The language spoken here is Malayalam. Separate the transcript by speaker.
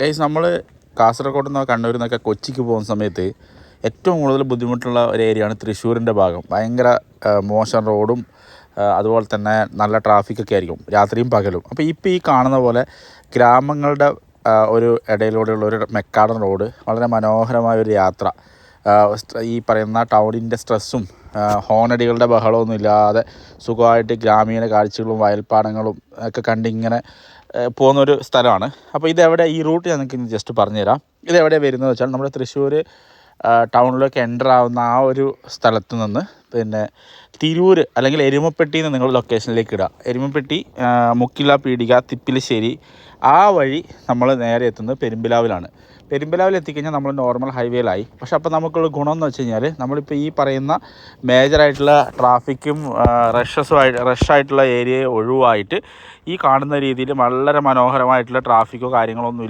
Speaker 1: ഗൈസ്, നമ്മൾ കാസർഗോഡ് നിന്നോ കണ്ണൂരിൽ നിന്നൊക്കെ കൊച്ചിക്ക് പോകുന്ന സമയത്ത് ഏറ്റവും കൂടുതൽ ബുദ്ധിമുട്ടുള്ള ഒരു ഏരിയയാണ് തൃശ്ശൂരിൻ്റെ ഭാഗം. ഭയങ്കര മോശം റോഡും അതുപോലെ തന്നെ നല്ല ട്രാഫിക്കൊക്കെ ആയിരിക്കും രാത്രിയും പകലും. അപ്പോൾ ഇപ്പോൾ ഈ കാണുന്ന പോലെ ഗ്രാമങ്ങളുടെ ഒരു ഇടയിലൂടെയുള്ള ഒരു മെക്കാടൻ റോഡ്, വളരെ മനോഹരമായൊരു യാത്ര. ഈ പറയുന്ന ടൗണിൻ്റെ സ്ട്രെസ്സും ഹോണടികളുടെ ബഹളമൊന്നും ഇല്ലാതെ സുഖമായിട്ട് ഗ്രാമീണ കാഴ്ചകളും വയൽപ്പാടങ്ങളും ഒക്കെ കണ്ടിങ്ങനെ പോകുന്നൊരു സ്ഥലമാണ്. അപ്പോൾ ഇതെവിടെ, ഈ റൂട്ട് ഞാൻ നിങ്ങൾക്ക് ജസ്റ്റ് പറഞ്ഞുതരാം. ഇതെവിടെയാണ് വരുന്നത് വെച്ചാൽ നമ്മുടെ തൃശ്ശൂർ ടൗണിലേക്ക് എൻ്റർ ആവുന്ന ആ ഒരു സ്ഥലത്ത് നിന്ന് പിന്നെ തിരൂർ അല്ലെങ്കിൽ എരുമപ്പെട്ടി എന്ന് നിങ്ങൾ ലൊക്കേഷനിലേക്ക് ഇടുക. എരുമപ്പെട്ടി, മുക്കില, പീടിക, തിപ്പിലിശ്ശേരി ആ വഴി നമ്മൾ നേരെ എത്തുന്നത് പെരുമ്പിലാവിലാണ്. പെരുമ്പിലാവിൽ എത്തിക്കഴിഞ്ഞാൽ നമ്മൾ നോർമൽ ഹൈവേയിലായി. പക്ഷെ അപ്പോൾ നമുക്കുള്ള ഗുണം എന്ന് വെച്ച് കഴിഞ്ഞാൽ നമ്മളിപ്പോൾ ഈ പറയുന്ന മേജറായിട്ടുള്ള ട്രാഫിക്കും റഷായിട്ടുള്ള ഏരിയയെ ഒഴിവായിട്ട് ഈ കാണുന്ന രീതിയിൽ വളരെ മനോഹരമായിട്ടുള്ള ട്രാഫിക്കോ കാര്യങ്ങളോ ഒന്നും